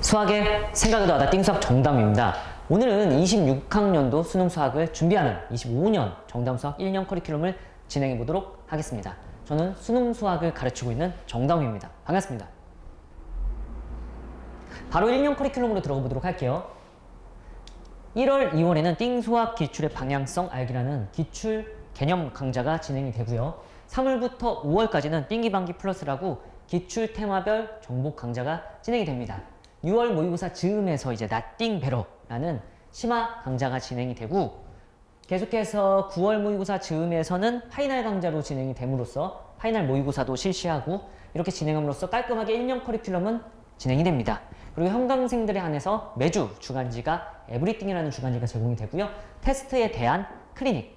수학의 생각에도 하다 띵수학 정담입니다. 오늘은 26학년도 수능 수학을 준비하는 25년 정담 수학 1년 커리큘럼을 진행해 보도록 하겠습니다. 저는 수능 수학을 가르치고 있는 정담입니다. 반갑습니다. 바로 1년 커리큘럼으로 들어가 보도록 할게요. 1월, 2월에는 띵수학 기출의 방향성 알기라는 기출 개념 강좌가 진행이 되고요. 3월부터 5월까지는 띵기방기 플러스라고 기출 테마별 정복 강좌가 진행이 됩니다. 6월 모의고사 즈음에서 이제 나띵배러라는 심화 강좌가 진행이 되고, 계속해서 9월 모의고사 즈음에서는 파이널 강좌로 진행이 됨으로써 파이널 모의고사도 실시하고, 이렇게 진행함으로써 깔끔하게 1년 커리큘럼은 진행이 됩니다. 그리고 현강생들에 한해서 매주 주간지가 에브리띵이라는 주간지가 제공이 되고요. 테스트에 대한 클리닉,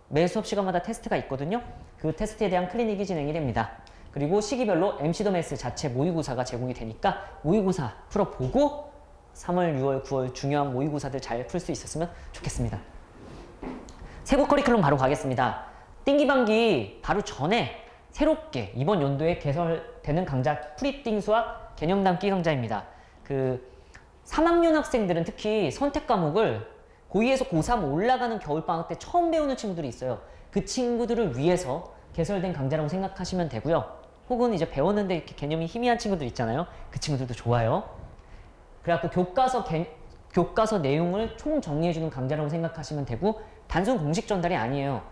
매 수업 시간마다 테스트가 있거든요. 그 테스트에 대한 클리닉이 진행이 됩니다. 그리고 시기별로 MC 더 매스 자체 모의고사가 제공이 되니까 모의고사 풀어보고 3월, 6월, 9월 중요한 모의고사들 잘 풀 수 있었으면 좋겠습니다. 세부 커리큘럼 바로 가겠습니다. 띵기방기 바로 전에 새롭게 이번 연도에 개설되는 강좌 프리띵 수학 개념 담기 강좌입니다. 3학년 학생들은 특히 선택 과목을 고2에서 고3 올라가는 겨울방학 때 처음 배우는 친구들이 있어요. 그 친구들을 위해서 개설된 강좌라고 생각하시면 되고요. 혹은 이제 배웠는데 이렇게 개념이 희미한 친구들 있잖아요. 그 친구들도 좋아요. 그래갖고 교과서 내용을 총 정리해주는 강좌라고 생각하시면 되고, 단순 공식 전달이 아니에요.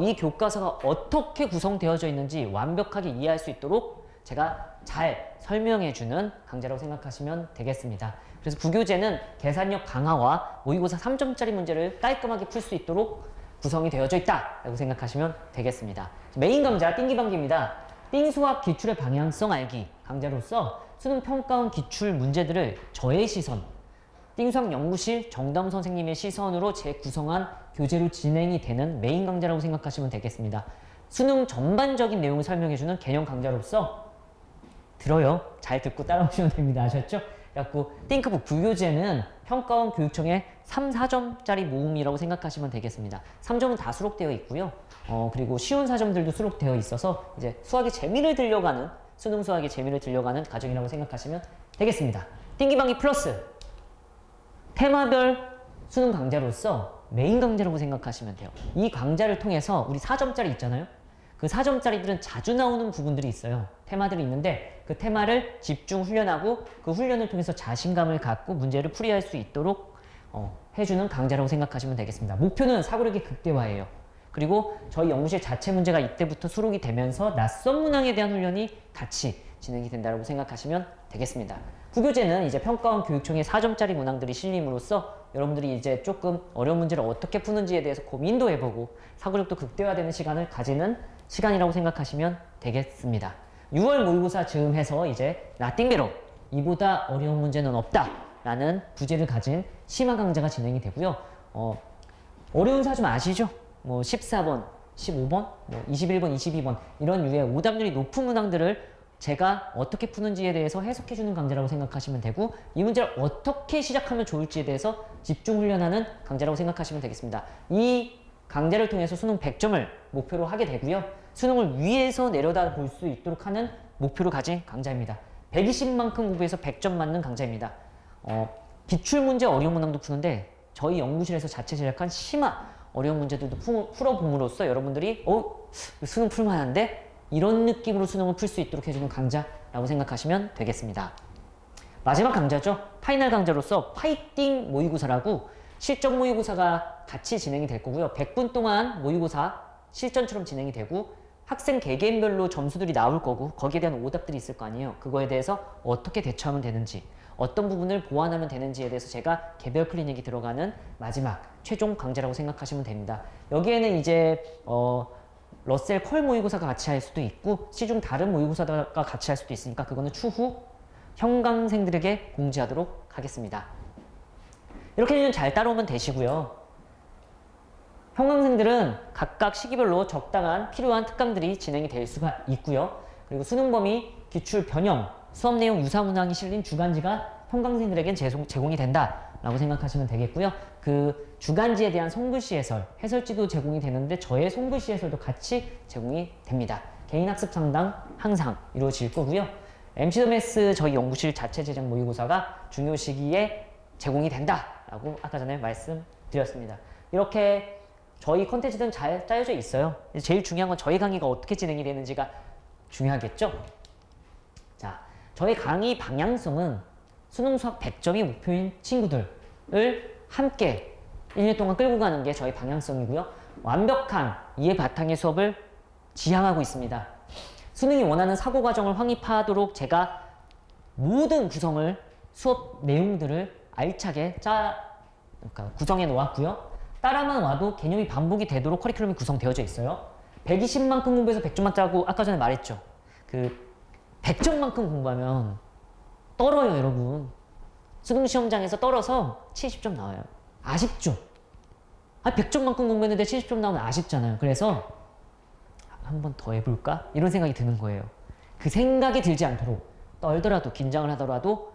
이 교과서가 어떻게 구성되어져 있는지 완벽하게 이해할 수 있도록 제가 잘 설명해주는 강좌라고 생각하시면 되겠습니다. 그래서 부교재는 계산력 강화와 모의고사 3점짜리 문제를 깔끔하게 풀 수 있도록 구성이 되어져 있다라고 생각하시면 되겠습니다. 메인 강좌 띵기방기입니다. 띵수학 기출의 방향성 알기 강좌로서 수능 평가원 기출 문제들을 저의 시선, 띵수학 연구실 정담 선생님의 시선으로 재구성한 교재로 진행이 되는 메인 강좌라고 생각하시면 되겠습니다. 수능 전반적인 내용을 설명해주는 개념 강좌로서 들어요. 잘 듣고 따라오시면 됩니다. 아셨죠? 그래갖고 띵크북 부교재는 평가원 교육청의 3, 4점짜리 모음이라고 생각하시면 되겠습니다. 3점은 다 수록되어 있고요. 그리고 쉬운 4점들도 수록되어 있어서 이제 수학의 재미를 들려가는, 수능 수학의 재미를 들려가는 과정이라고 생각하시면 되겠습니다. 띵기방기 플러스 테마별 수능 강좌로서 메인 강좌라고 생각하시면 돼요. 이 강좌를 통해서 우리 4점짜리 있잖아요. 그 4점짜리들은 자주 나오는 부분들이 있어요. 테마들이 있는데 그 테마를 집중 훈련하고 그 훈련을 통해서 자신감을 갖고 문제를 풀이할 수 있도록 해주는 강좌라고 생각하시면 되겠습니다. 목표는 사고력의 극대화예요. 그리고 저희 연구실 자체 문제가 이때부터 수록이 되면서 낯선 문항에 대한 훈련이 같이 진행이 된다고 생각하시면 되겠습니다. 부교재는 이제 평가원 교육청의 4점짜리 문항들이 실림으로써 여러분들이 이제 조금 어려운 문제를 어떻게 푸는지에 대해서 고민도 해보고 사고력도 극대화되는 시간을 가지는 시간이라고 생각하시면 되겠습니다. 6월 모의고사 즈음 해서 이제 나띵배러, 이보다 어려운 문제는 없다 라는 부제를 가진 심화 강좌가 진행이 되고요. 어려운 사좀 아시죠? 14번, 15번, 21번, 22번 이런 유의 오답률이 높은 문항들을 제가 어떻게 푸는지에 대해서 해석해주는 강좌라고 생각하시면 되고, 이 문제를 어떻게 시작하면 좋을지에 대해서 집중 훈련하는 강좌라고 생각하시면 되겠습니다. 이 강좌를 통해서 수능 100점을 목표로 하게 되고요. 수능을 위에서 내려다 볼 수 있도록 하는 목표를 가진 강좌입니다. 120만큼 공부해서 100점 맞는 강좌입니다. 기출문제 어려운 문항도 푸는데 저희 연구실에서 자체 제작한 심화 어려운 문제들도 풀어봄으로써 여러분들이 수능 풀만한데? 이런 느낌으로 수능을 풀 수 있도록 해주는 강좌라고 생각하시면 되겠습니다. 마지막 강좌죠. 파이널 강좌로서 파이팅 모의고사라고 실전 모의고사가 같이 진행이 될 거고요. 100분 동안 모의고사 실전처럼 진행이 되고 학생 개개인별로 점수들이 나올 거고 거기에 대한 오답들이 있을 거 아니에요. 그거에 대해서 어떻게 대처하면 되는지, 어떤 부분을 보완하면 되는지에 대해서 제가 개별 클리닉이 들어가는 마지막 최종 강좌라고 생각하시면 됩니다. 여기에는 이제 러셀 컬 모의고사가 같이 할 수도 있고 시중 다른 모의고사가 같이 할 수도 있으니까 그거는 추후 현강생들에게 공지하도록 하겠습니다. 이렇게 잘 따라오면 되시고요. 현강생들은 각각 시기별로 적당한 필요한 특강들이 진행이 될 수가 있고요. 그리고 수능 범위, 기출 변형, 수업 내용 유사 문항이 실린 주간지가 현강생들에겐 제공이 된다라고 생각하시면 되겠고요. 그 주간지에 대한 손글씨 해설, 해설지도 제공이 되는데 저의 손글씨 해설도 같이 제공이 됩니다. 개인 학습 상담 항상 이루어질 거고요. MC더메스 저희 연구실 자체 제작 모의고사가 중요 시기에 제공이 된다라고 아까 전에 말씀드렸습니다. 이렇게 저희 컨텐츠들은 잘 짜여져 있어요. 제일 중요한 건 저희 강의가 어떻게 진행이 되는지가 중요하겠죠? 자, 저희 강의 방향성은 수능 수학 100점이 목표인 친구들을 함께 1년 동안 끌고 가는 게 저희 방향성이고요. 완벽한 이해 바탕의 수업을 지향하고 있습니다. 수능이 원하는 사고 과정을 확립하도록 제가 모든 구성을 수업 내용들을 알차게 그러니까 구성해 놓았고요. 따라만 와도 개념이 반복이 되도록 커리큘럼이 구성되어져 있어요. 120만큼 공부해서 100점만 짜고 아까 전에 말했죠. 그 100점만큼 공부하면 떨어요, 여러분. 수능 시험장에서 떨어서 70점 나와요. 아쉽죠? 100점만큼 공부했는데 70점 나오면 아쉽잖아요. 그래서 한 번 더 해볼까? 이런 생각이 드는 거예요. 그 생각이 들지 않도록 떨더라도 긴장을 하더라도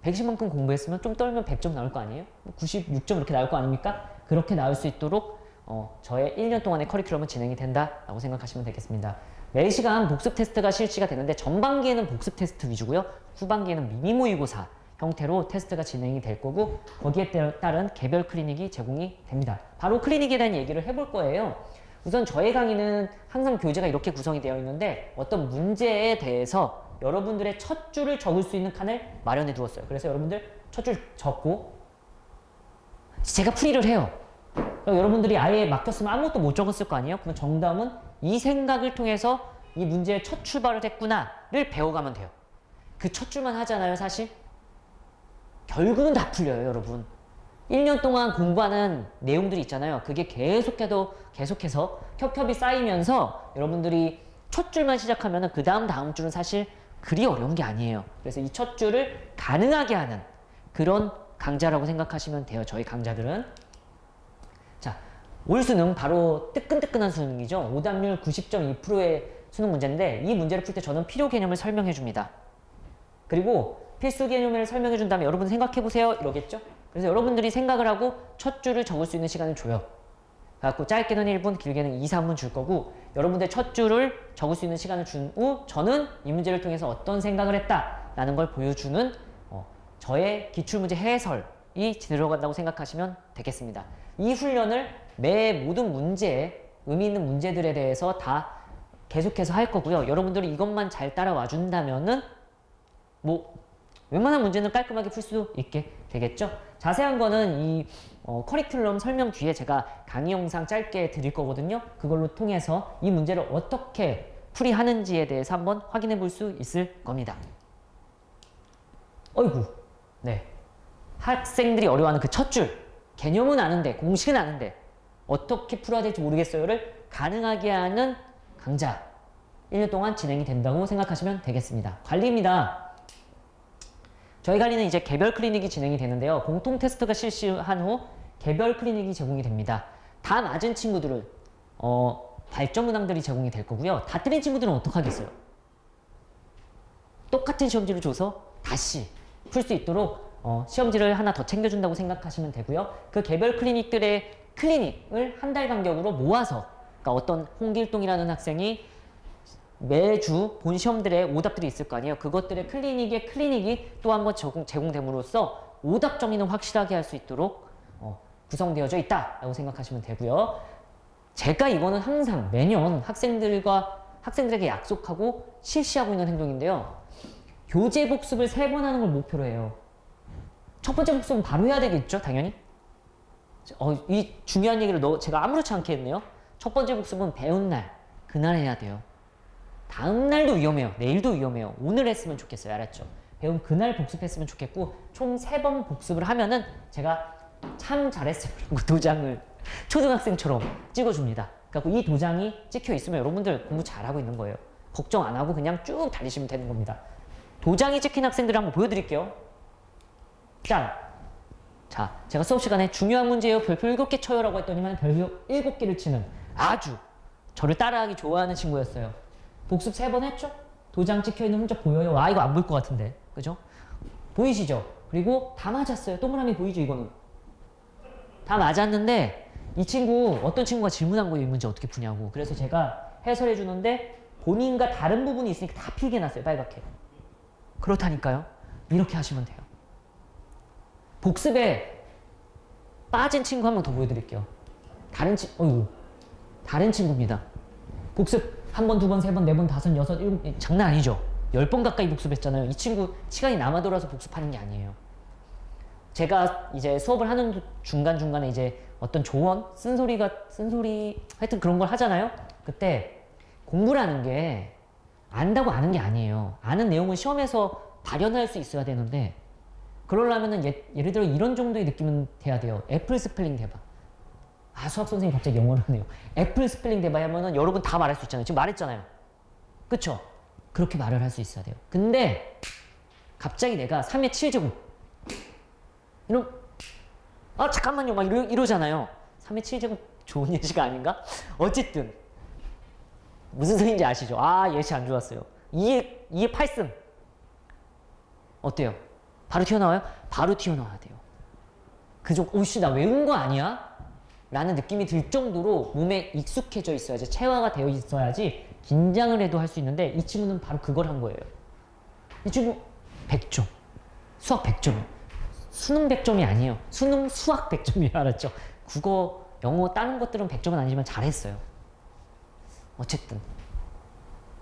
120만큼 공부했으면 좀 떨면 100점 나올 거 아니에요? 96점 이렇게 나올 거 아닙니까? 그렇게 나올 수 있도록 저의 1년 동안의 커리큘럼은 진행이 된다라고 생각하시면 되겠습니다. 매 시간 복습 테스트가 실시가 되는데 전반기에는 복습 테스트 위주고요. 후반기에는 미니 모의고사 형태로 테스트가 진행이 될 거고 거기에 따른 개별 클리닉이 제공이 됩니다. 바로 클리닉에 대한 얘기를 해볼 거예요. 우선 저의 강의는 항상 교재가 이렇게 구성이 되어 있는데 어떤 문제에 대해서 여러분들의 첫 줄을 적을 수 있는 칸을 마련해 두었어요. 그래서 여러분들 첫 줄 적고 제가 풀이를 해요. 여러분들이 아예 맡겼으면 아무것도 못 적었을 거 아니에요? 그럼 정답은 이 생각을 통해서 이 문제의 첫 출발을 했구나를 배워가면 돼요. 그 첫 줄만 하잖아요, 사실. 결국은 다 풀려요, 여러분. 1년 동안 공부하는 내용들이 있잖아요. 그게 계속해서 겹겹이 쌓이면서 여러분들이 첫 줄만 시작하면 그 다음 줄은 사실 그리 어려운 게 아니에요. 그래서 이 첫 줄을 가능하게 하는 그런 강좌라고 생각하시면 돼요. 저희 강좌들은. 자, 올 수능 바로 뜨끈뜨끈한 수능이죠. 오답률 90.2%의 수능 문제인데 이 문제를 풀 때 저는 필요 개념을 설명해 줍니다. 그리고 필수 개념을 설명해 준 다음에 여러분 생각해 보세요 이러겠죠? 그래서 여러분들이 생각을 하고 첫 줄을 적을 수 있는 시간을 줘요. 그래갖고 짧게는 1분, 길게는 2, 3분 줄 거고 여러분들 첫 줄을 적을 수 있는 시간을 준 후 저는 이 문제를 통해서 어떤 생각을 했다라는 걸 보여주는 저의 기출문제 해설이 들어간다고 생각하시면 되겠습니다. 이 훈련을 매 모든 문제에 의미 있는 문제들에 대해서 다 계속해서 할 거고요. 여러분들이 이것만 잘 따라와 준다면은 웬만한 문제는 깔끔하게 풀 수 있게 되겠죠? 자세한 거는 이 커리큘럼 설명 뒤에 제가 강의 영상 짧게 드릴 거거든요. 그걸로 통해서 이 문제를 어떻게 풀이하는지에 대해서 한번 확인해 볼 수 있을 겁니다. 어이구, 네. 학생들이 어려워하는 그 첫 줄, 개념은 아는데, 공식은 아는데 어떻게 풀어야 될지 모르겠어요를 가능하게 하는 강좌 1년 동안 진행이 된다고 생각하시면 되겠습니다. 관리입니다. 저희 관리는 이제 개별 클리닉이 진행이 되는데요. 공통 테스트가 실시한 후 개별 클리닉이 제공이 됩니다. 다 맞은 친구들은 발전 문항들이 제공이 될 거고요. 다 틀린 친구들은 어떡하겠어요? 똑같은 시험지를 줘서 다시 풀 수 있도록 시험지를 하나 더 챙겨준다고 생각하시면 되고요. 그 개별 클리닉들의 클리닉을 한 달 간격으로 모아서 그러니까 어떤 홍길동이라는 학생이 매주 본 시험들의 오답들이 있을 거 아니에요. 그것들의 클리닉이 또 한 번 제공됨으로써 오답 정리는 확실하게 할 수 있도록 구성되어져 있다라고 생각하시면 되고요. 제가 이거는 항상 매년 학생들에게 약속하고 실시하고 있는 행동인데요. 교재 복습을 3번 하는 걸 목표로 해요. 첫 번째 복습은 바로 해야 되겠죠, 당연히. 이 중요한 얘기를 제가 아무렇지 않게 했네요. 첫 번째 복습은 배운 날, 그날 해야 돼요. 다음 날도 위험해요. 내일도 위험해요. 오늘 했으면 좋겠어요. 알았죠? 배운 그날 복습했으면 좋겠고 총 3번 복습을 하면은 제가 참 잘했어요. 도장을 초등학생처럼 찍어줍니다. 그래서 이 도장이 찍혀 있으면 여러분들 공부 잘하고 있는 거예요. 걱정 안 하고 그냥 쭉 달리시면 되는 겁니다. 도장이 찍힌 학생들을 한번 보여드릴게요. 짠! 자, 제가 수업 시간에 중요한 문제예요. 별표 7개 쳐요라고 했더니만 별표 7개를 치는 아주 저를 따라하기 좋아하는 친구였어요. 복습 3번 했죠? 도장 찍혀있는 흔적 보여요? 와, 이거 안 보일 것 같은데. 그죠? 보이시죠? 그리고 다 맞았어요. 동그라미 보이죠, 이거는? 다 맞았는데 어떤 친구가 질문한 거예요. 이 문제 어떻게 푸냐고. 그래서 제가 해설해 주는데 본인과 다른 부분이 있으니까 다 필게 놨어요. 빨갛게. 그렇다니까요. 이렇게 하시면 돼요. 복습에 빠진 친구 한 명 더 보여드릴게요. 다른 친구입니다. 복습 한 번, 두 번, 세 번, 네 번, 다섯, 여섯, 일곱, 장난 아니죠? 10번 가까이 복습했잖아요. 이 친구 시간이 남아 돌아서 복습하는 게 아니에요. 제가 이제 수업을 하는 중간중간에 이제 어떤 조언, 쓴소리, 하여튼 그런 걸 하잖아요. 그때 공부라는 게 안다고 아는 게 아니에요. 아는 내용은 시험에서 발현할 수 있어야 되는데, 그러려면은 예를 들어 이런 정도의 느낌은 돼야 돼요. 애플 스펠링 대봐. 수학 선생님 갑자기 영어를 하네요. 애플 스펠링 대봐 하면은 여러분 다 말할 수 있잖아요. 지금 말했잖아요. 그쵸? 그렇게 말을 할 수 있어야 돼요. 근데 갑자기 내가 3의 7제곱 잠깐만요 막 이러잖아요. 3의 7제곱 좋은 예시가 아닌가? 어쨌든 무슨 소리인지 아시죠? 예시 안 좋았어요. 2의 8승 어때요? 바로 튀어나와요? 바로 튀어나와야 돼요. 오씨 나 외운 거 아니야? 라는 느낌이 들 정도로 몸에 익숙해져 있어야지, 체화가 되어 있어야지 긴장을 해도 할 수 있는데, 이 친구는 바로 그걸 한 거예요. 이 친구 100점. 수학 100점. 수능 100점이 아니에요. 수능 수학 100점이에요. 알았죠? 국어, 영어 다른 것들은 100점은 아니지만 잘했어요. 어쨌든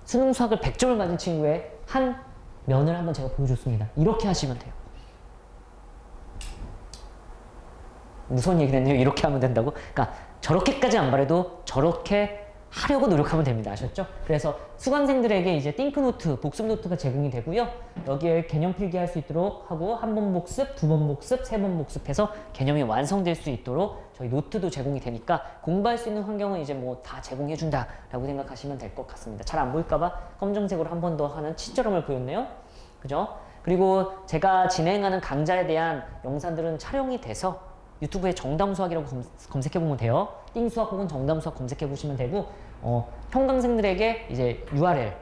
수능 수학을 100점을 맞은 친구의 한 면을 한번 제가 보여줬습니다. 이렇게 하시면 돼요. 무서운 얘기를 했네요. 이렇게 하면 된다고? 그러니까 저렇게까지 안 바래도 저렇게 하려고 노력하면 됩니다. 아셨죠? 그래서 수강생들에게 이제 띵크노트, 복습 노트가 제공이 되고요. 여기에 개념 필기할 수 있도록 하고, 한 번 복습, 두 번 복습, 세 번 복습해서 개념이 완성될 수 있도록 저희 노트도 제공이 되니까 공부할 수 있는 환경은 이제 뭐 다 제공해 준다라고 생각하시면 될 것 같습니다. 잘 안 보일까봐 검정색으로 한 번 더 하는 친절함을 보였네요. 그죠? 그리고 제가 진행하는 강좌에 대한 영상들은 촬영이 돼서 유튜브에 정담수학이라고 검색해보면 돼요. 띵수학 혹은 정담수학 검색해보시면 되고, 평강생들에게 이제 URL,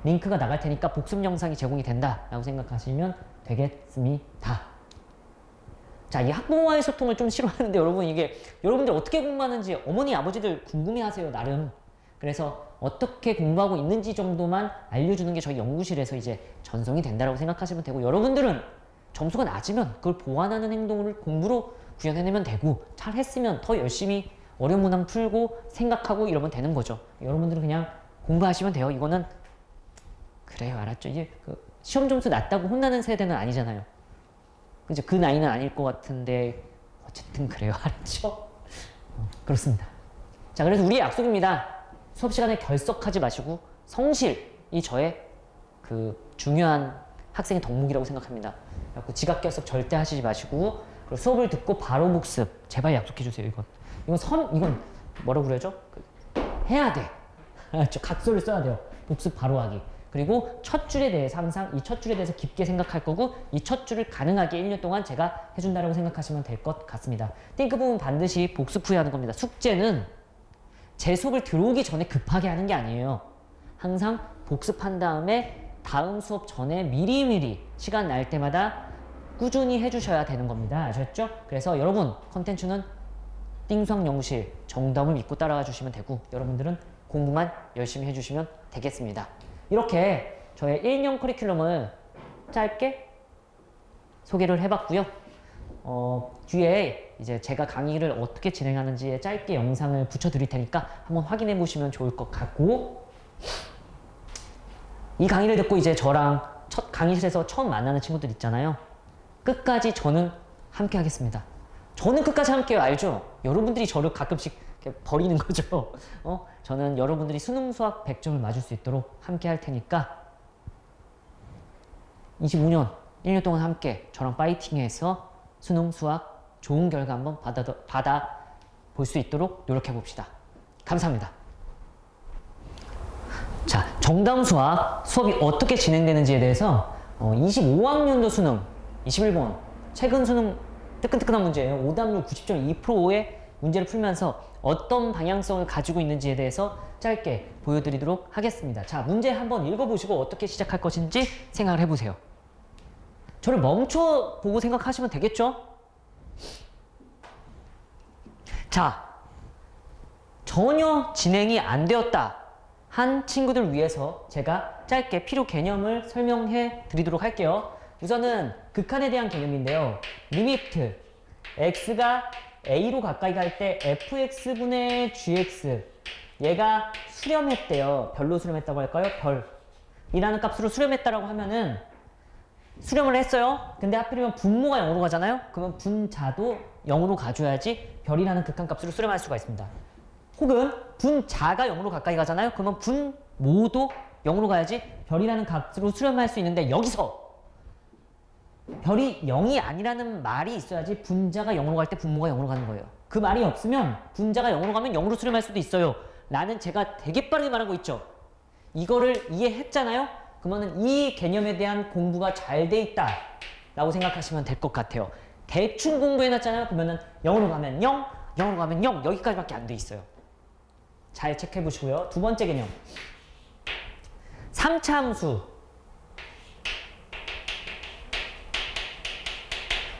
링크가 나갈 테니까 복습 영상이 제공이 된다라고 생각하시면 되겠습니다. 자, 이 학부모와의 소통을 좀 싫어하는데 여러분들 어떻게 공부하는지 어머니, 아버지들 궁금해하세요, 나름. 그래서 어떻게 공부하고 있는지 정도만 알려주는 게 저희 연구실에서 이제 전송이 된다라고 생각하시면 되고, 여러분들은 점수가 낮으면 그걸 보완하는 행동을 공부로 구현해내면 되고, 잘했으면 더 열심히 어려운 문항 풀고 생각하고 이러면 되는 거죠. 여러분들은 그냥 공부하시면 돼요. 이거는 그래요, 알았죠? 이게 시험 점수 낮다고 혼나는 세대는 아니잖아요. 그죠? 그 나이는 아닐 것 같은데 어쨌든 그래요, 알았죠? 그렇습니다. 자, 그래서 우리의 약속입니다. 수업 시간에 결석하지 마시고 성실이 저의 중요한 학생의 덕목이라고 생각합니다. 그래서 지각 결석 절대 하시지 마시고, 그리고 수업을 듣고 바로 복습 제발 약속해 주세요. 이건 뭐라고 그러죠? 해야 돼. 각서를 써야 돼요. 복습 바로 하기. 그리고 첫 줄에 대해서 항상 이 첫 줄에 대해서 깊게 생각할 거고, 이 첫 줄을 가능하게 1년 동안 제가 해준다라고 생각하시면 될 것 같습니다. 띵크 부분 반드시 복습 후에 하는 겁니다. 숙제는 제 수업을 들어오기 전에 급하게 하는 게 아니에요. 항상 복습한 다음에 다음 수업 전에 미리미리 시간 날 때마다 꾸준히 해주셔야 되는 겁니다. 아셨죠? 그래서 여러분, 컨텐츠는 띵수학 연구실 정답을 믿고 따라가 주시면 되고, 여러분들은 공부만 열심히 해주시면 되겠습니다. 이렇게 저의 1년 커리큘럼을 짧게 소개를 해봤고요. 뒤에 이제 제가 강의를 어떻게 진행하는지에 짧게 영상을 붙여드릴 테니까 한번 확인해 보시면 좋을 것 같고, 이 강의를 듣고 이제 저랑 첫 강의실에서 처음 만나는 친구들 있잖아요. 끝까지 저는 함께 하겠습니다. 저는 끝까지 함께요. 알죠? 여러분들이 저를 가끔씩 이렇게 버리는 거죠. 저는 여러분들이 수능 수학 100점을 맞을 수 있도록 함께 할 테니까 25년 1년 동안 함께 저랑 파이팅해서 수능 수학 좋은 결과 한번 받아 볼 수 있도록 노력해 봅시다. 감사합니다. 자, 정담 수학 수업이 어떻게 진행되는지에 대해서 25학년도 수능 21번 최근 수능 뜨끈뜨끈한 문제예요. 오답률 90.2%의 문제를 풀면서 어떤 방향성을 가지고 있는지에 대해서 짧게 보여드리도록 하겠습니다. 자, 문제 한번 읽어보시고 어떻게 시작할 것인지 생각을 해보세요. 저를 멈춰보고 생각하시면 되겠죠? 자, 전혀 진행이 안 되었다 친구들 위해서 제가 짧게 필요 개념을 설명해 드리도록 할게요. 우선은 극한에 대한 개념인데요. 리미트 x가 a로 가까이 갈 때 fx분의 gx 얘가 수렴했대요. 별로 수렴했다고 할까요? 별이라는 값으로 수렴했다라고 하면은 수렴을 했어요. 근데 하필이면 분모가 0으로 가잖아요. 그러면 분자도 0으로 가줘야지 별이라는 극한값으로 수렴할 수가 있습니다. 혹은 분자가 0으로 가까이 가잖아요. 그러면 분모도 0으로 가야지 별이라는 값으로 수렴할 수 있는데 여기서 별이 0이 아니라는 말이 있어야지 분자가 0으로 갈 때 분모가 0으로 가는 거예요. 그 말이 없으면 분자가 0으로 가면 0으로 수렴할 수도 있어요. 라는 제가 되게 빠르게 말한 거 있죠. 이거를 이해했잖아요. 그러면 이 개념에 대한 공부가 잘 돼 있다 라고 생각하시면 될 것 같아요. 대충 공부해놨잖아요. 그러면은 0으로 가면 0, 0으로 가면 0 여기까지밖에 안 돼 있어요. 잘 체크해 보시고요. 두 번째 개념 3차 함수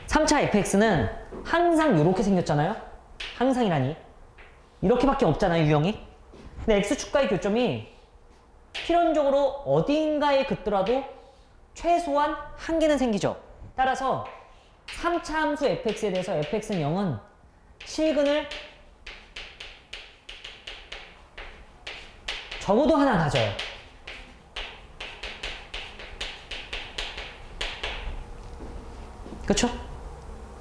3차 fx는 항상 이렇게 생겼잖아요. 항상이라니 이렇게밖에 없잖아요. 유형이. 근데 x축과의 교점이 필연적으로 어딘가에 긋더라도 최소한 한 개는 생기죠. 따라서 3차 함수 fx에 대해서 fx는 0은 실근을 적어도 하나 가져요. 그쵸?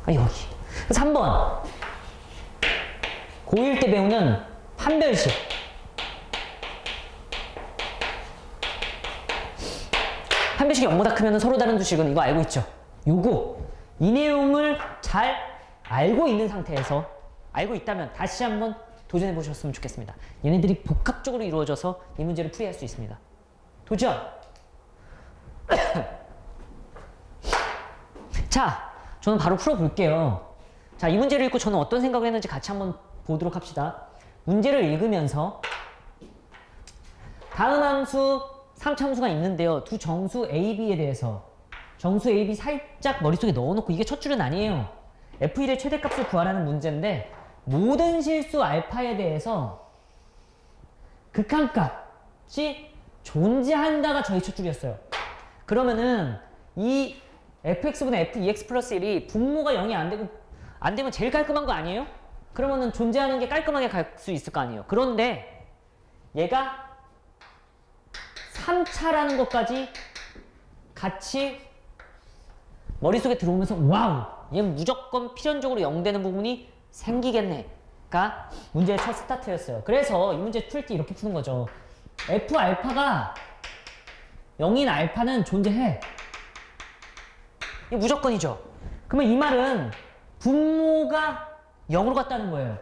여기. 그래서 3번 고1 때 배우는 판별식 판별식이 0보다 크면 서로 다른 두 식은 이거 알고 있죠? 이 내용을 잘 알고 있는 상태에서 알고 있다면 다시 한번 도전해 보셨으면 좋겠습니다. 얘네들이 복합적으로 이루어져서 이 문제를 풀이할 수 있습니다. 도전! 자, 저는 바로 풀어볼게요. 자, 이 문제를 읽고 저는 어떤 생각을 했는지 같이 한번 보도록 합시다. 문제를 읽으면서 다음 함수 3차 함수가 있는데요. 두 정수 A, B에 대해서 정수 A, B 살짝 머릿속에 넣어놓고 이게 첫 줄은 아니에요. F1의 최대값을 구하라는 문제인데 모든 실수 알파에 대해서 극한값이 존재한다가 저희 첫 줄이었어요. 그러면은 이 fx분의 f2x 플러스 1이 분모가 0이 안 되면 제일 깔끔한 거 아니에요? 그러면은 존재하는 게 깔끔하게 갈 수 있을 거 아니에요. 그런데 얘가 3차라는 것까지 같이 머릿속에 들어오면서 와우! 얘는 무조건 필연적으로 0 되는 부분이 생기겠네가 문제의 첫 스타트였어요. 그래서 이 문제 풀 때 이렇게 푸는 거죠. f 알파가 0인 알파는 존재해. 이게 무조건이죠. 그러면 이 말은 분모가 0으로 갔다는 거예요.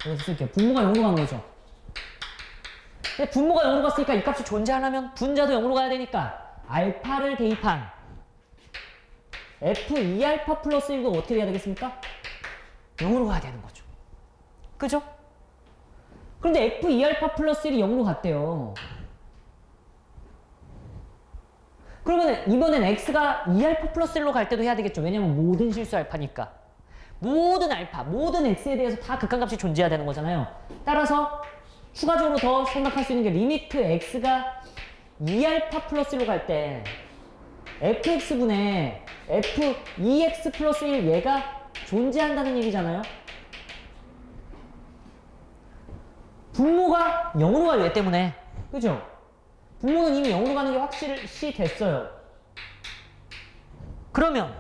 여기서 쓸게요. 분모가 0으로 간 거죠. 근데 분모가 0으로 갔으니까 이 값이 존재하려면 분자도 0으로 가야 되니까 알파를 대입한 f2알파 플러스 1도 어떻게 돼야 되겠습니까? 0으로 가야 되는 거죠. 그죠? 그런데 f2알파 플러스 1이 0으로 갔대요. 그러면 이번엔 x가 2알파 플러스 1로 갈 때도 해야 되겠죠. 왜냐면 모든 실수 알파니까. 모든 알파, 모든 x에 대해서 다 극한값이 존재해야 되는 거잖아요. 따라서 추가적으로 더 생각할 수 있는 게 리미트 x가 2알파 플러스 1로 갈 때 fx분의 f2x 플러스 1 얘가 존재한다는 얘기잖아요. 분모가 0으로 가요. 얘 때문에. 그죠? 분모는 이미 0으로 가는 게 확실시 됐어요. 그러면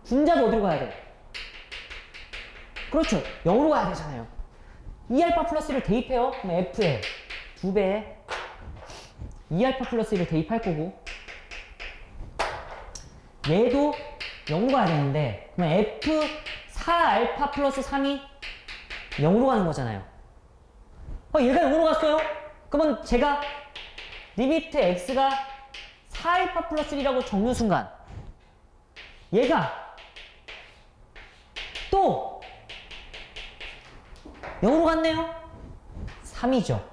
분자도 어디로 가야 돼? 그렇죠. 0으로 가야 되잖아요. 2알파 플러스 1을 대입해요. 그럼 f에 2배에 2알파 플러스 1을 대입할 거고 얘도 0으로 가야 되는데 그러면 f4알파 플러스 3이 0으로 가는 거잖아요. 얘가 0으로 갔어요? 그러면 제가 리미트 x가 4알파 플러스 1이라고 적는 순간 얘가 또 0으로 갔네요? 3이죠.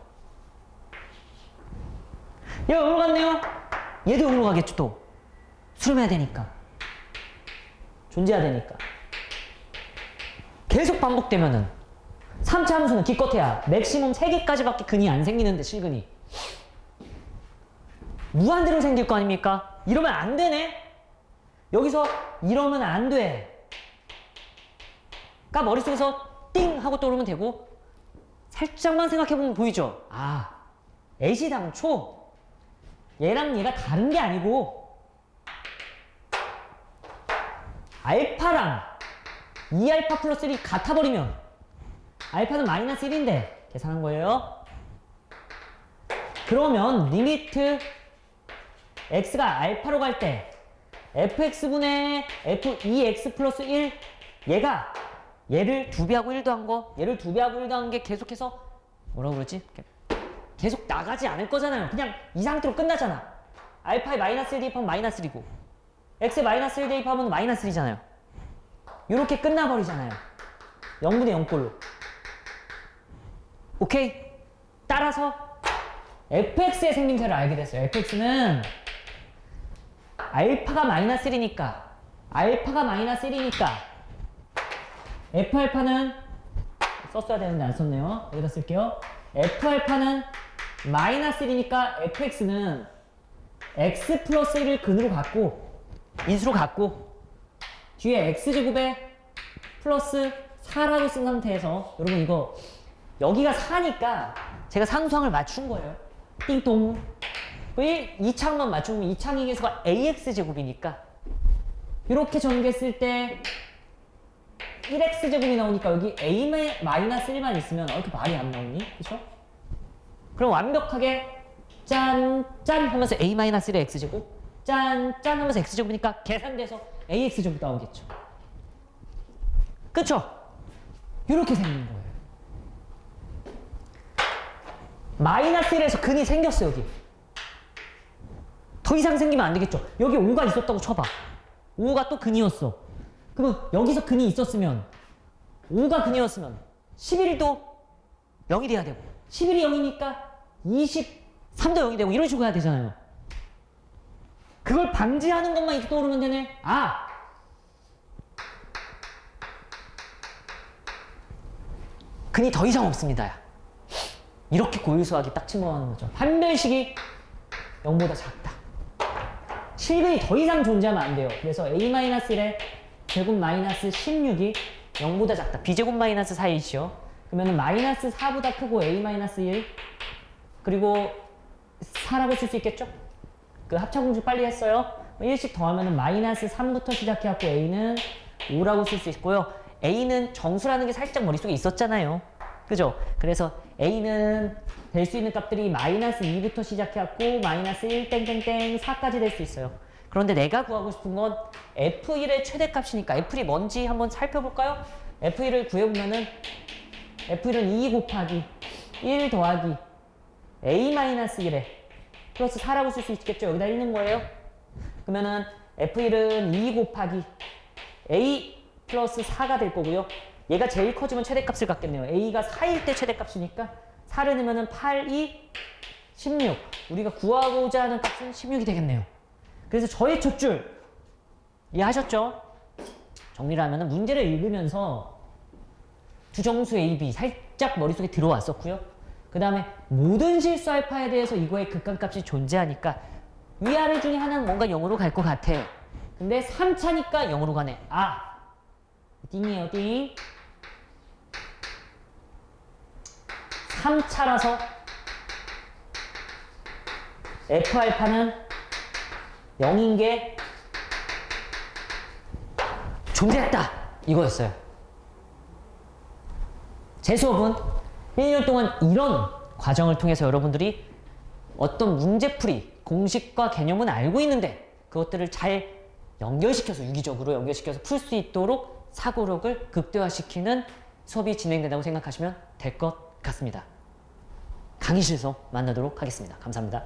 얘가 0으로 갔네요? 얘도 0으로 가겠죠 또. 수렴해야 되니까. 존재해야 되니까. 계속 반복되면은 3차 함수는 기껏해야 맥시멈 3개까지밖에 근이 안 생기는데 실근이 무한대로 생길 거 아닙니까? 이러면 안 되네? 여기서 이러면 안 돼. 그러니까 머릿속에서 띵 하고 떠오르면 되고 살짝만 생각해보면 보이죠? 아, 애시당초 얘랑 얘가 다른 게 아니고 알파랑 2알파 플러스 1이 같아버리면 알파는 마이너스 1인데 계산한 거예요. 그러면 리미트 x가 알파로 갈 때 fx분의 f2x 플러스 1 얘가 얘를 2배하고 1도 한 거, 얘를 2배하고 1도 한 게 계속해서 뭐라고 그러지? 계속 나가지 않을 거잖아요. 그냥 이 상태로 끝나잖아. 알파에 마이너스 1 대입하면 마이너스 1이고 x에 마이너스 1 대입하면 마이너스 1이잖아요. 이렇게 끝나버리잖아요. 0분의 0꼴로. 오케이? 따라서 fx의 생김새를 알게 됐어요. fx는 알파가 마이너스 1이니까 f알파는 썼어야 되는데 안 썼네요. 여기다 쓸게요. f알파는 마이너스 1이니까 fx는 x 플러스 1을 근으로 갖고 인수로 갖고 뒤에 x제곱에 플러스 4라고 쓴 상태에서 여러분 이거 여기가 4니까 제가 상수항을 맞춘 거예요. 띵동. 2창만 맞추면 2창의 계수가 ax제곱이니까 이렇게 전개했을 때 1x제곱이 나오니까 여기 a-1만 있으면 이렇게 말이 안 나오니? 그쵸? 그럼 완벽하게 짠 하면서 a-1의 x제곱 짠 하면서 x제곱이니까 계산돼서 ax제곱 나오겠죠. 그쵸? 이렇게 생긴 거예요. 마이너스 1에서 근이 생겼어. 여기 더 이상 생기면 안 되겠죠. 여기 5가 있었다고 쳐봐. 5가 또 근이었어. 그러면 여기서 근이 있었으면 5가 근이었으면 11도 0이 돼야 되고 11이 0이니까 23도 0이 되고 이런 식으로 해야 되잖아요. 그걸 방지하는 것만 이렇게 떠오르면 되네. 아! 근이 더 이상 없습니다. 이렇게 고유수학이 딱 증거하는 거죠. 판별식이 0보다 작다. 실근이 더 이상 존재하면 안 돼요. 그래서 a-1의 제곱 마이너스 16이 0보다 작다. b제곱 마이너스 4이죠. 그러면 마이너스 4보다 크고 a-1 그리고 4라고 쓸 수 있겠죠? 그 합차공식 빨리 했어요. 1씩 더하면 마이너스 3부터 시작해갖고 a는 5라고 쓸 수 있고요. a는 정수라는 게 살짝 머릿속에 있었잖아요. 그죠? 그래서 a는 될 수 있는 값들이 마이너스 2부터 시작해갖고 마이너스 1 땡땡땡 4까지 될 수 있어요. 그런데 내가 구하고 싶은 건 f1의 최대값이니까 f1이 뭔지 한번 살펴볼까요? f1을 구해보면은 f1은 2 곱하기 1 더하기 a-1에 플러스 4라고 쓸 수 있겠죠? 여기다 읽는 거예요. 그러면은 f1은 2 곱하기 a 플러스 4가 될 거고요. 얘가 제일 커지면 최대값을 갖겠네요. a가 4일 때 최대값이니까 4를 넣으면 8, 2, 16. 우리가 구하고자 하는 값은 16이 되겠네요. 그래서 저의 첫 줄 이해하셨죠? 정리를 하면 문제를 읽으면서 두 정수 A, B 살짝 머릿속에 들어왔었고요. 그 다음에 모든 실수 알파에 대해서 이거의 극한값이 존재하니까 위아래 중에 하나는 뭔가 0으로 갈 것 같아. 근데 3차니까 0으로 가네. 아! 띵이에요, 띵. 3차라서 F알파는 0인 게 존재했다. 이거였어요. 제 수업은 1년 동안 이런 과정을 통해서 여러분들이 어떤 문제풀이, 공식과 개념은 알고 있는데 그것들을 잘 연결시켜서 유기적으로 연결시켜서 풀 수 있도록 사고력을 극대화시키는 수업이 진행된다고 생각하시면 될 것 같습니다. 강의실에서 만나도록 하겠습니다. 감사합니다.